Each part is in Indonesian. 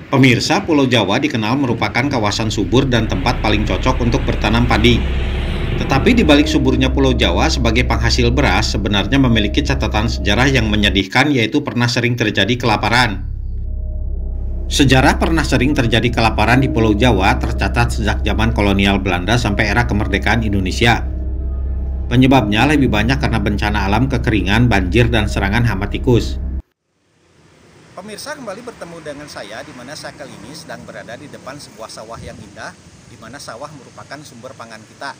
Pemirsa, Pulau Jawa dikenal merupakan kawasan subur dan tempat paling cocok untuk bertanam padi. Tetapi di balik suburnya Pulau Jawa sebagai penghasil beras sebenarnya memiliki catatan sejarah yang menyedihkan, yaitu pernah sering terjadi kelaparan. Sejarah pernah sering terjadi kelaparan di Pulau Jawa tercatat sejak zaman kolonial Belanda sampai era kemerdekaan Indonesia. Penyebabnya lebih banyak karena bencana alam, kekeringan, banjir, dan serangan hama tikus. Pemirsa, kembali bertemu dengan saya di mana saya kali ini sedang berada di depan sebuah sawah yang indah, di mana sawah merupakan sumber pangan kita.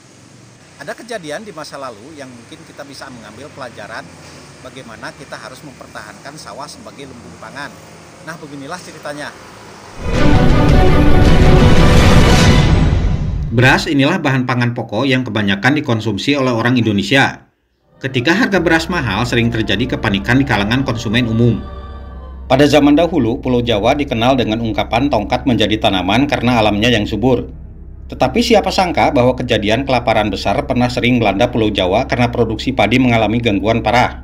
Ada kejadian di masa lalu yang mungkin kita bisa mengambil pelajaran bagaimana kita harus mempertahankan sawah sebagai lumbung pangan. Nah, beginilah ceritanya. Beras inilah bahan pangan pokok yang kebanyakan dikonsumsi oleh orang Indonesia. Ketika harga beras mahal, sering terjadi kepanikan di kalangan konsumen umum. Pada zaman dahulu, Pulau Jawa dikenal dengan ungkapan tongkat menjadi tanaman karena alamnya yang subur. Tetapi siapa sangka bahwa kejadian kelaparan besar pernah sering melanda Pulau Jawa karena produksi padi mengalami gangguan parah.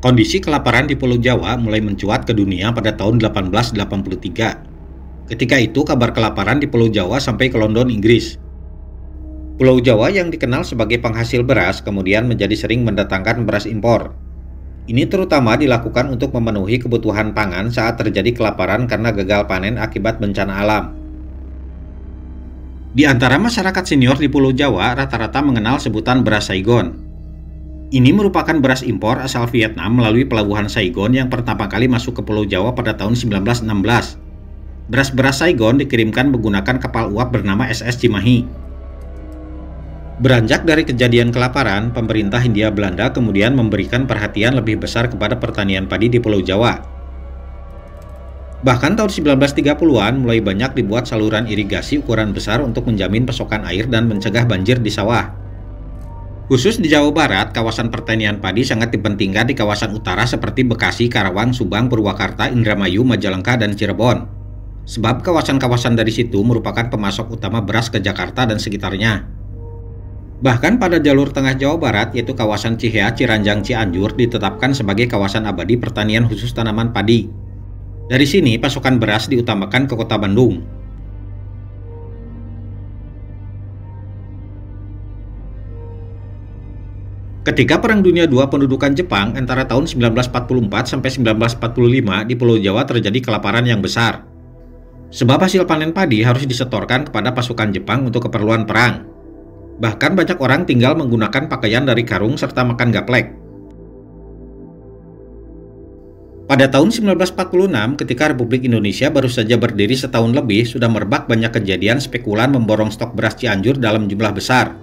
Kondisi kelaparan di Pulau Jawa mulai mencuat ke dunia pada tahun 1883. Ketika itu kabar kelaparan di Pulau Jawa sampai ke London, Inggris. Pulau Jawa yang dikenal sebagai penghasil beras kemudian menjadi sering mendatangkan beras impor. Ini terutama dilakukan untuk memenuhi kebutuhan pangan saat terjadi kelaparan karena gagal panen akibat bencana alam. Di antara masyarakat senior di Pulau Jawa rata-rata mengenal sebutan beras Saigon. Ini merupakan beras impor asal Vietnam melalui pelabuhan Saigon yang pertama kali masuk ke Pulau Jawa pada tahun 1916. Beras-beras Saigon dikirimkan menggunakan kapal uap bernama SS Cimahi. Beranjak dari kejadian kelaparan, pemerintah Hindia Belanda kemudian memberikan perhatian lebih besar kepada pertanian padi di Pulau Jawa. Bahkan tahun 1930-an mulai banyak dibuat saluran irigasi ukuran besar untuk menjamin pasokan air dan mencegah banjir di sawah. Khusus di Jawa Barat, kawasan pertanian padi sangat dipentingkan di kawasan utara seperti Bekasi, Karawang, Subang, Purwakarta, Indramayu, Majalengka, dan Cirebon. Sebab kawasan-kawasan dari situ merupakan pemasok utama beras ke Jakarta dan sekitarnya. Bahkan pada jalur tengah Jawa Barat, yaitu kawasan Cihea, Ciranjang, Cianjur, ditetapkan sebagai kawasan abadi pertanian khusus tanaman padi. Dari sini, pasokan beras diutamakan ke kota Bandung. Ketika Perang Dunia II pendudukan Jepang antara tahun 1944 sampai 1945 di Pulau Jawa terjadi kelaparan yang besar. Sebab hasil panen padi harus disetorkan kepada pasukan Jepang untuk keperluan perang. Bahkan banyak orang tinggal menggunakan pakaian dari karung serta makan gaplek. Pada tahun 1946, ketika Republik Indonesia baru saja berdiri setahun lebih, sudah merebak banyak kejadian spekulan memborong stok beras Cianjur dalam jumlah besar.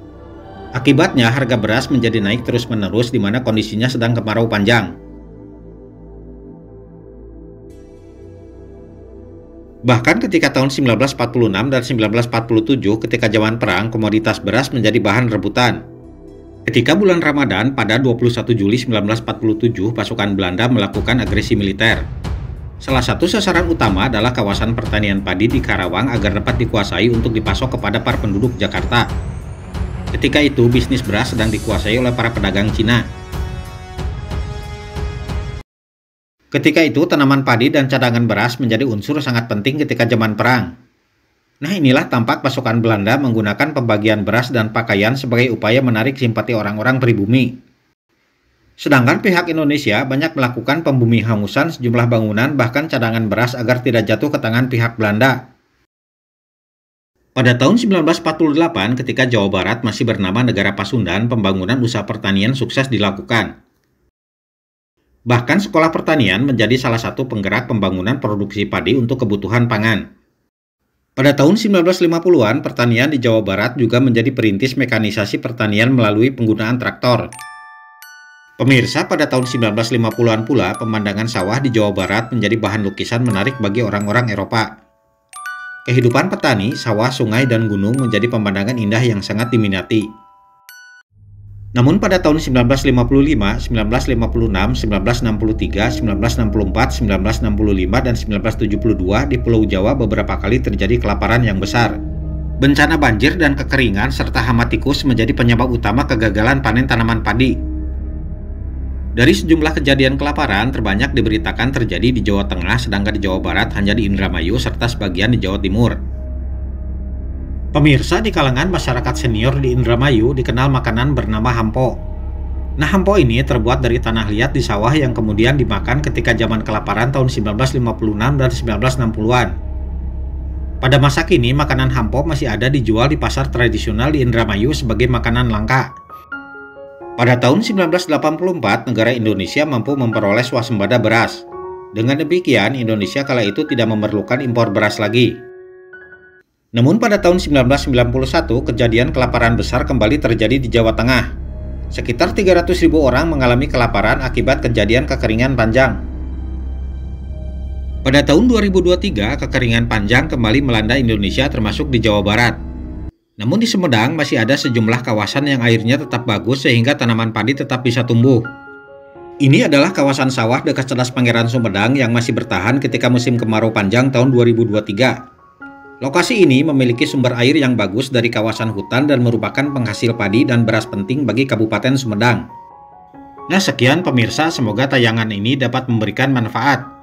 Akibatnya harga beras menjadi naik terus-menerus di mana kondisinya sedang kemarau panjang. Bahkan ketika tahun 1946 dan 1947 ketika zaman perang, komoditas beras menjadi bahan rebutan. Ketika bulan Ramadan pada 21 Juli 1947, pasukan Belanda melakukan agresi militer. Salah satu sasaran utama adalah kawasan pertanian padi di Karawang agar dapat dikuasai untuk dipasok kepada para penduduk Jakarta. Ketika itu bisnis beras sedang dikuasai oleh para pedagang Cina. Ketika itu, tanaman padi dan cadangan beras menjadi unsur sangat penting ketika zaman perang. Nah, inilah tampak pasukan Belanda menggunakan pembagian beras dan pakaian sebagai upaya menarik simpati orang-orang pribumi. Sedangkan pihak Indonesia banyak melakukan pembumihangusan sejumlah bangunan bahkan cadangan beras agar tidak jatuh ke tangan pihak Belanda. Pada tahun 1948, ketika Jawa Barat masih bernama Negara Pasundan, pembangunan usaha pertanian sukses dilakukan. Bahkan sekolah pertanian menjadi salah satu penggerak pembangunan produksi padi untuk kebutuhan pangan. Pada tahun 1950-an, pertanian di Jawa Barat juga menjadi perintis mekanisasi pertanian melalui penggunaan traktor. Pemirsa, pada tahun 1950-an pula, pemandangan sawah di Jawa Barat menjadi bahan lukisan menarik bagi orang-orang Eropa. Kehidupan petani, sawah, sungai, dan gunung menjadi pemandangan indah yang sangat diminati. Namun pada tahun 1955, 1956, 1963, 1964, 1965, dan 1972 di Pulau Jawa beberapa kali terjadi kelaparan yang besar. Bencana banjir dan kekeringan serta hama tikus menjadi penyebab utama kegagalan panen tanaman padi. Dari sejumlah kejadian kelaparan, terbanyak diberitakan terjadi di Jawa Tengah, sedangkan di Jawa Barat hanya di Indramayu serta sebagian di Jawa Timur. Pemirsa, di kalangan masyarakat senior di Indramayu dikenal makanan bernama hampo. Nah, hampo ini terbuat dari tanah liat di sawah yang kemudian dimakan ketika zaman kelaparan tahun 1956 dan 1960-an. Pada masa kini, makanan hampo masih ada dijual di pasar tradisional di Indramayu sebagai makanan langka. Pada tahun 1984, negara Indonesia mampu memperoleh swasembada beras. Dengan demikian, Indonesia kala itu tidak memerlukan impor beras lagi. Namun pada tahun 1991, kejadian kelaparan besar kembali terjadi di Jawa Tengah. Sekitar 300.000 orang mengalami kelaparan akibat kejadian kekeringan panjang. Pada tahun 2023, kekeringan panjang kembali melanda Indonesia termasuk di Jawa Barat. Namun di Sumedang masih ada sejumlah kawasan yang airnya tetap bagus sehingga tanaman padi tetap bisa tumbuh. Ini adalah kawasan sawah dekat Cedas Pangeran Sumedang yang masih bertahan ketika musim kemarau panjang tahun 2023. Lokasi ini memiliki sumber air yang bagus dari kawasan hutan dan merupakan penghasil padi dan beras penting bagi Kabupaten Sumedang. Nah, sekian pemirsa, semoga tayangan ini dapat memberikan manfaat.